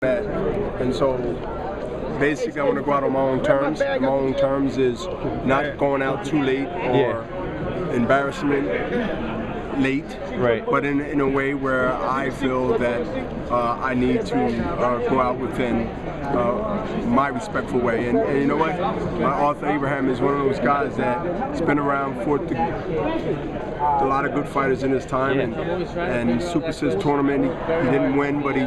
that. And so basically I want to go out on my own terms. My own terms is not going out too late or embarrassment late, but in a way where I feel that I need to go out within my respectful way. And you know what? My Arthur Abraham is one of those guys that's been around, fought a lot of good fighters in his time, and Super 6 tournament, he didn't win, but he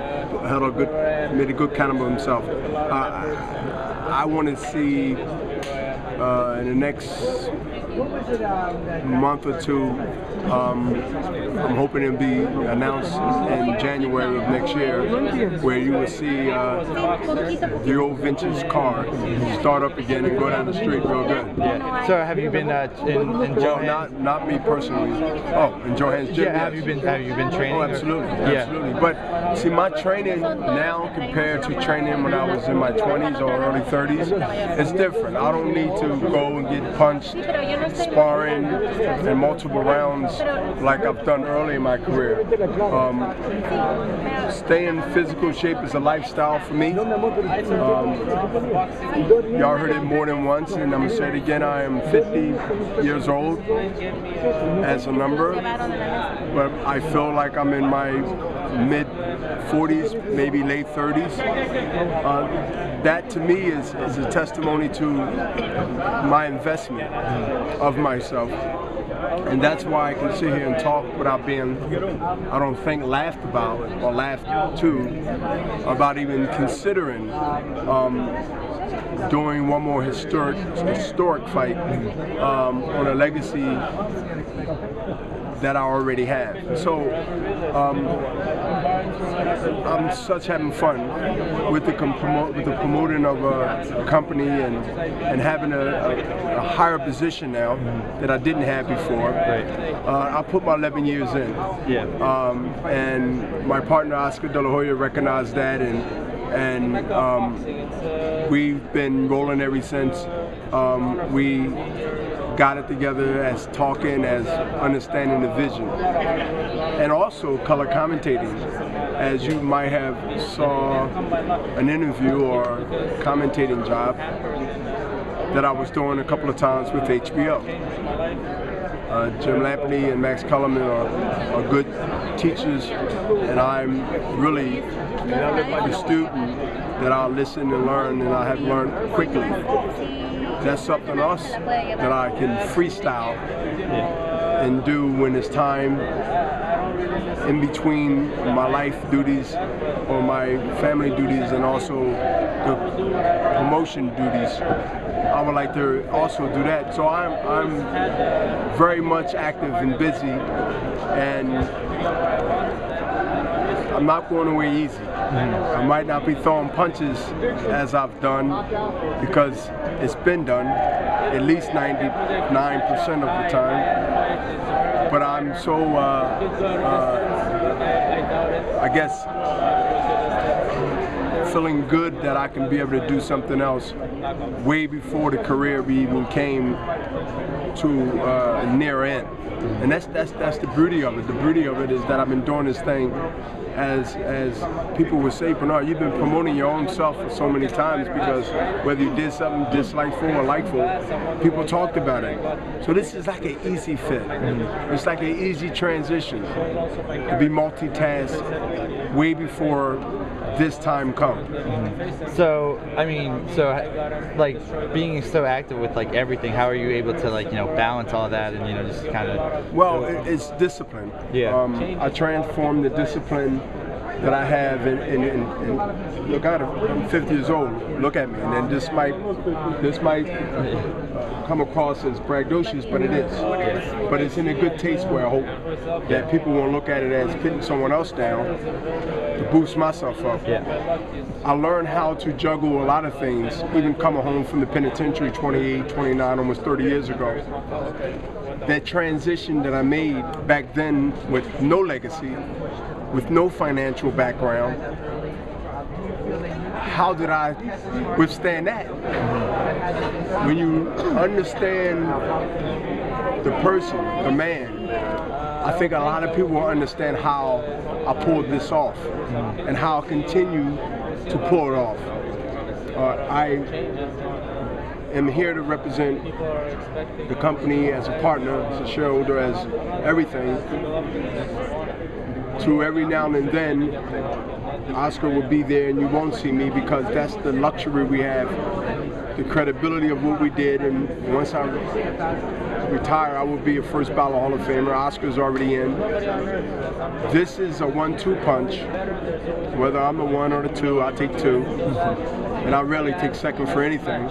made a good count of himself. I want to see in the next month or two, I'm hoping it'll be announced in January of next year, where you will see the old vintage car start up again and go down the street real good. Yeah. So have you been in Johan's? Not me personally. Oh, in Johan's gym. Yeah. Have you been training? Oh, absolutely. Absolutely. But see, my training now compared to training when I was in my 20s or early 30s, it's different. I don't need to go and get punched, sparring, in multiple rounds like I've done early in my career. Staying in physical shape is a lifestyle for me. Y'all heard it more than once, and I'm going to say it again. I am 50 years old as a number, but I feel like I'm in my mid-40s, maybe late 30s. That to me is a testimony to my investment of myself. And that's why I can sit here and talk without being, I don't think, laughed about or laughed to, about even considering doing one more historic fight on a legacy that I already have. So I'm such having fun with the promoting of a company and having a higher position now that I didn't have before. I put my 11 years in, and my partner Oscar De La Hoya recognized that, and we've been rolling ever since. We got it together as talking, as understanding the vision, and also color commentating. As you might have saw an interview or commentating job that I was doing a couple of times with HBO. Jim Lampley and Max Kellerman are good teachers, and I'm really the student that I'll listen and learn, and I have learned quickly. That's something else that I can freestyle and do when it's time in between my life duties or my family duties and also the promotion duties. I would like to also do that. So I'm very much active and busy, and I'm not going away easy. I might not be throwing punches as I've done, because it's been done at least 99% of the time. But I'm so, I guess, feeling good that I can be able to do something else way before the career we even came to near end. And that's the beauty of it. The beauty of it is that I've been doing this thing, as people would say, Bernard, you've been promoting your own self for so many times, because whether you did something dislikeful or likeful, people talked about it. So this is like an easy fit. It's like an easy transition to be multitasked way before this time comes. So, I mean, like being so active with like everything, how are you able to balance all that and just kind of? Well, it's discipline. I transformed the discipline that I have in look, I'm 50 years old. Look at me, and then this might come across as braggadocious, but it is. But it's in a good taste where I hope that people won't look at it as putting someone else down to boost myself up. I learned how to juggle a lot of things, even coming home from the penitentiary 28, 29, almost 30 years ago. That transition that I made back then with no legacy, with no financial background, how did I withstand that? When you understand the person, the man, I think a lot of people will understand how I pulled this off and how I continue to pull it off. I am here to represent the company as a partner, as a shareholder, as everything. To every now and then, Oscar will be there and you won't see me, because that's the luxury we have, the credibility of what we did. And once I retire, I will be a first ballot Hall of Famer. Oscar's already in. This is a 1-2 punch. Whether I'm the 1 or the 2, I take 2. And I rarely take second for anything.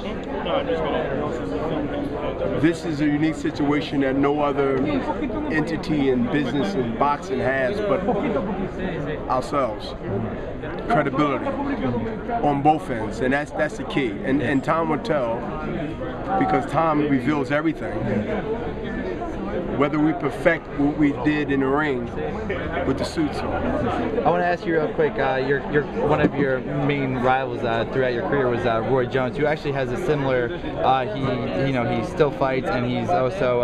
This is a unique situation that no other entity in business and boxing has but ourselves. Credibility on both ends, and that's the key. And time will tell, because time reveals everything. Whether we perfect what we did in the ring with the suits on. I want to ask you real quick. One of your main rivals throughout your career was Roy Jones, who actually has a similar. He still fights, and he's also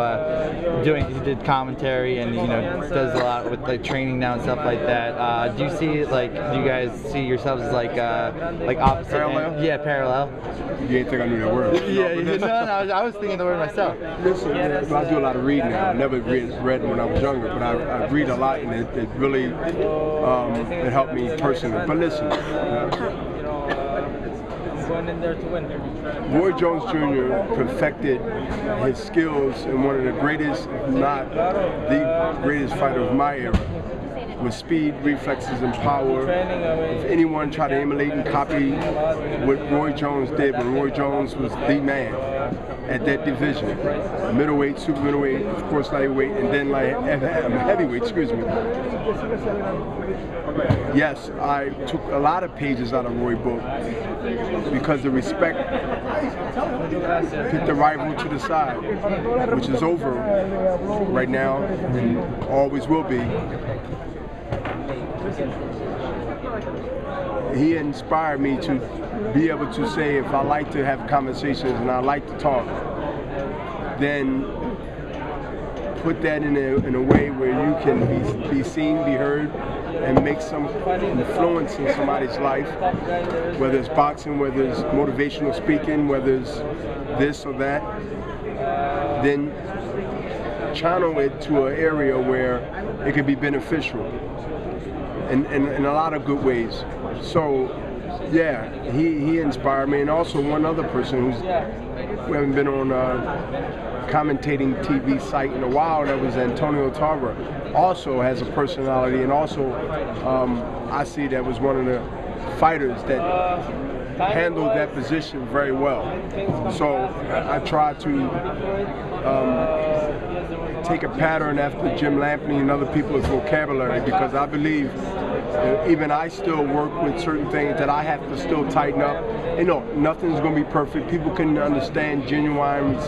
he did commentary, and does a lot with like training now and stuff like that. Do you guys see yourselves as like opposite? Parallel? Yeah, parallel. You ain't think I knew that word? No, I was thinking the word myself. Listen, I do a lot of reading now. I never read when I was younger, but I read a lot, and it really it helped me personally. But listen, Roy Jones Jr. perfected his skills in one of the greatest, if not the greatest fighter of my era, with speed, reflexes, and power. If anyone tried to emulate and copy what Roy Jones did, when Roy Jones was the man at that division, middleweight, super middleweight, of course lightweight, and then heavyweight, excuse me. Yes, I took a lot of pages out of Roy's book, because the respect put the rival to the side, which is over right now and always will be. He inspired me to be able to say, if I like to have conversations and I like to talk, then put that in a way where you can be seen, be heard, and make some influence in somebody's life, whether it's boxing, whether it's motivational speaking, whether it's this or that, then channel it to an area where it could be beneficial in a lot of good ways. So yeah, he inspired me, and also one other person we haven't been on commentating TV site in a while, that was Antonio Tarver. Also has a personality, and also I see that was one of the fighters that handled that position very well. So I try to take a pattern after Jim Lampney and other people's vocabulary, because I believe even I still work with certain things that I have to still tighten up. Nothing's going to be perfect. People can understand genuine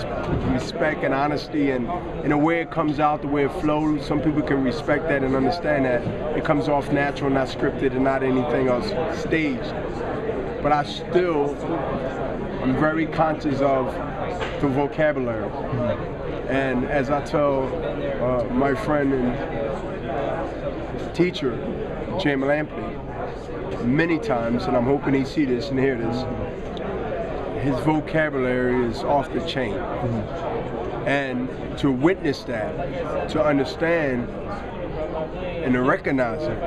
respect and honesty, and in a way it comes out the way it flows. Some people can respect that and understand that it comes off natural, not scripted, and not anything else staged. But I'm very conscious of the vocabulary. And as I tell my friend and teacher, Jim Lampney, many times, and I'm hoping he sees this and hear this, his vocabulary is off the chain. And to witness that, to understand and to recognize it,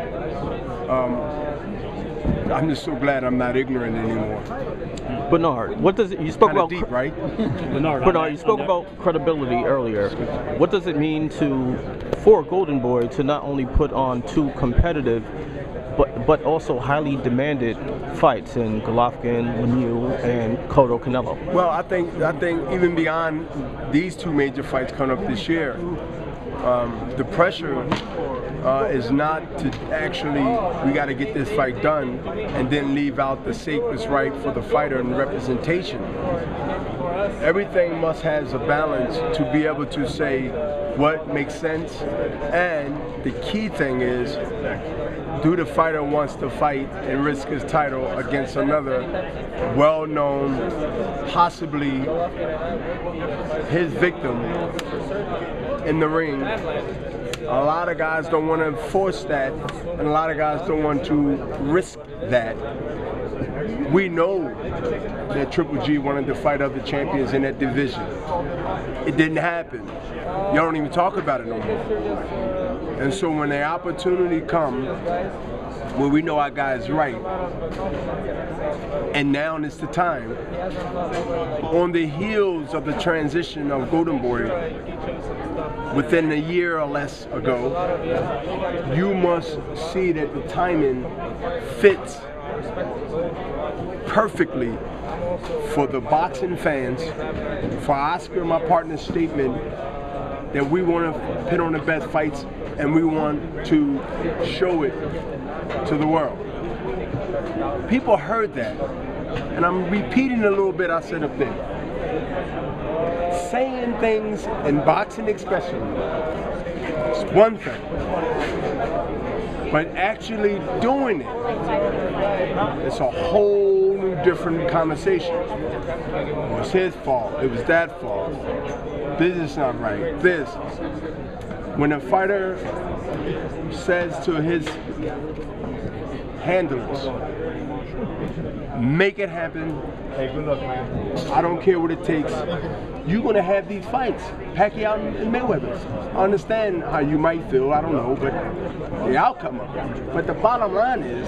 I'm just so glad I'm not ignorant anymore. Bernard, what does it, you spoke about deep, right? Bernard, you spoke about credibility earlier. What does it mean for Golden Boy to not only put on 2 competitive but also highly demanded fights in Golovkin, Lemieux, and Cotto Canelo? Well, I think even beyond these 2 major fights coming up this year, the pressure is not to actually, we got to get this fight done and then leave out the sacred's right for the fighter and representation. Everything must have a balance to be able to say what makes sense, and the key thing is, do the fighter wants to fight and risk his title against another well-known, possibly his victim in the ring? A lot of guys don't want to force that, and a lot of guys don't want to risk that. We know that Triple G wanted to fight other champions in that division. It didn't happen. Y'all don't even talk about it no more. And so when the opportunity comes, where we know our guy is right, and now is the time, on the heels of the transition of Golden Boy, within a year or less ago, you must see that the timing fits perfectly for the boxing fans, for Oscar, my partner's statement that we want to put on the best fights and we want to show it to the world. People heard that, and I'm repeating a little bit I said up there. Saying things in boxing especially, it's one thing, but actually doing it, it's a whole new different conversation. It was his fault, it was that fault, this is not right, this. When a fighter says to his handlers, make it happen, I don't care what it takes, you're going to have these fights, Pacquiao and Mayweather. I understand how you might feel, I don't know, but the outcome of it. But the bottom line is,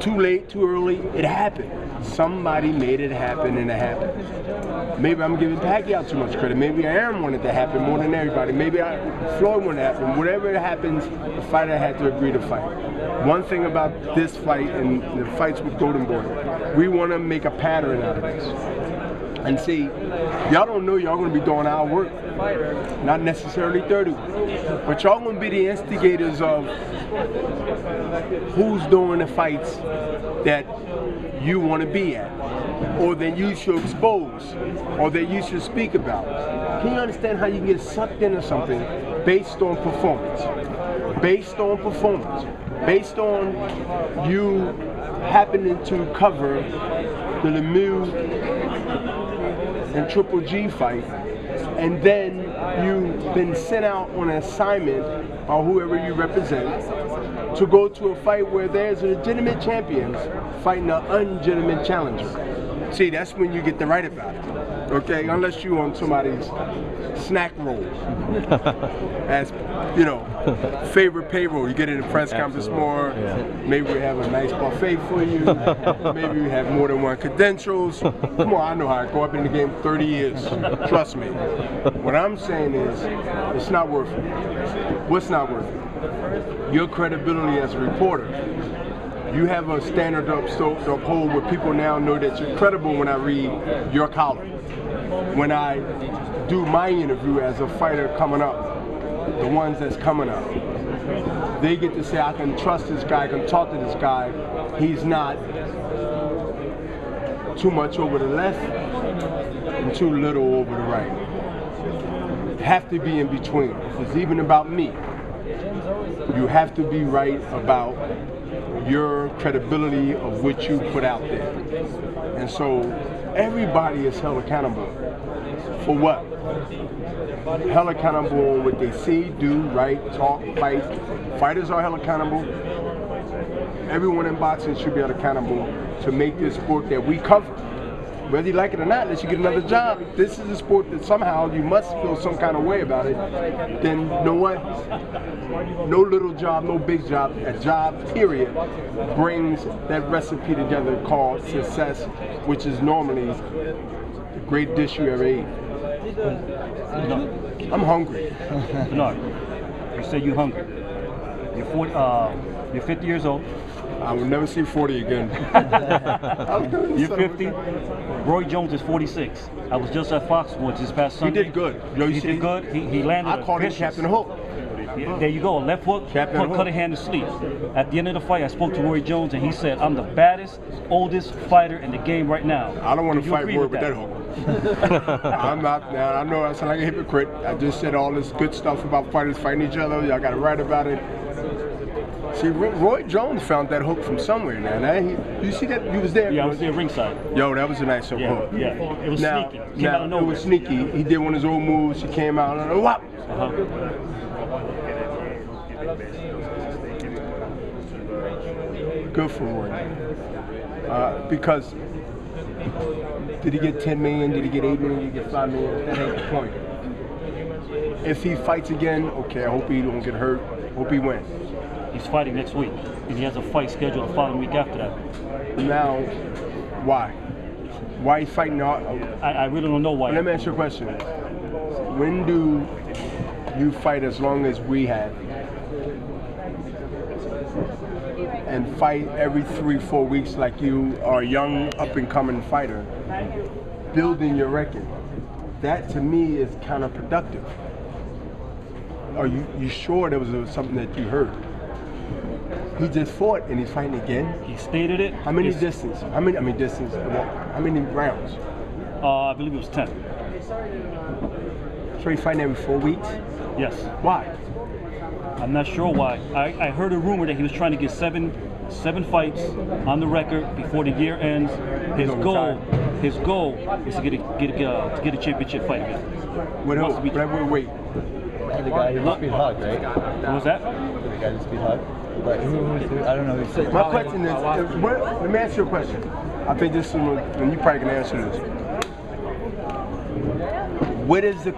too late, too early, it happened. Somebody made it happen and it happened. Maybe I'm giving Pacquiao too much credit. Maybe Aaron wanted to happen more than everybody. Maybe Floyd wanted to happen. Whatever happens, the fighter had to agree to fight. One thing about this fight and the fights with Golden Boy, we want to make a pattern out of this. And see, y'all don't know y'all going to be doing our work, not necessarily 30, but y'all going to be the instigators of who's doing the fights that you want to be at, or that you should expose, or that you should speak about. Can you understand how you can get sucked into something based on performance? Based on performance. Based on you happening to cover the Lemieux and Triple G fight, and then you've been sent out on an assignment by whoever you represent to go to a fight where there's legitimate champions fighting an unlegitimate challenger. See, that's when you get to write about it, okay? Unless you're on somebody's snack roll. As, you know, favorite payroll. You get in the press conference more. Yeah. Maybe we have a nice buffet for you. Maybe we have more than one credentials. Come on, I know how I go up in the game 30 years. Trust me. What I'm saying is, it's not worth it. What's not worth it? Your credibility as a reporter. You have a standard to uphold where people now know that you're credible when I read your column. When I do my interview as a fighter coming up, the ones that's coming up, they get to say, I can trust this guy, I can talk to this guy. He's not too much over the left and too little over the right. Have to be in between. It's even about me. You have to be right about your credibility of what you put out there. And so everybody is held accountable. For what? Held accountable on what they see, do, write, talk, fight. Fighters are held accountable. Everyone in boxing should be held accountable to make this sport that we cover. Whether you like it or not, unless you get another job, this is a sport that somehow you must feel some kind of way about it. Then, you know what? No little job, no big job, a job, period, brings that recipe together called success, which is normally the great dish you ever ate. No. I'm hungry. No, you say you're hungry. You're 50 years old. I will never see 40 again. You're 50. Roy Jones is 46. I was just at Foxwoods this past Sunday. He did good. You know, he did good. He landed. I called him Captain Hook. There you go, left hook, put Cunningham to sleep. At the end of the fight, I spoke to Roy Jones, and he said, I'm the baddest, oldest fighter in the game right now. I don't want to fight Roy with that hook. I'm not, now I know I sound like a hypocrite. I just said all this good stuff about fighters fighting each other. Y'all got to write about it. See, Roy Jones found that hook from somewhere now. You see that? You was there? Yeah, I was there ringside. Yo, that was a nice hook. Yeah, it was sneaky. Came out of nowhere. It was sneaky. He did one of his old moves. He came out and whop. Good for Roy. Because did he get 10 million? Did he get 8 million? Did he get 5 million? That ain't the point. If he fights again, okay, I hope he don't get hurt. Hope he wins. He's fighting next week, and he has a fight scheduled the following week after that. Now, why? Why he fighting? I really don't know why. Let me ask you a question. When do you fight as long as we have? And fight every 3-4 weeks like you are a young up-and-coming fighter, building your record. That to me is counterproductive. Are you sure there was something that you heard? He just fought and he's fighting again. He stated it. How many distance? How many rounds? I believe it was 10. So he's fighting every 4 weeks? Yes. Why? I'm not sure why. I heard a rumor that he was trying to get seven fights on the record before the year ends. His goal is to get a championship fight again. Wait. The guy who just beat Hug, right? What was that? The guy who just beat Hug? Like, I don't know. My question is, let me ask you a question. I think this is when you probably can answer this. What is the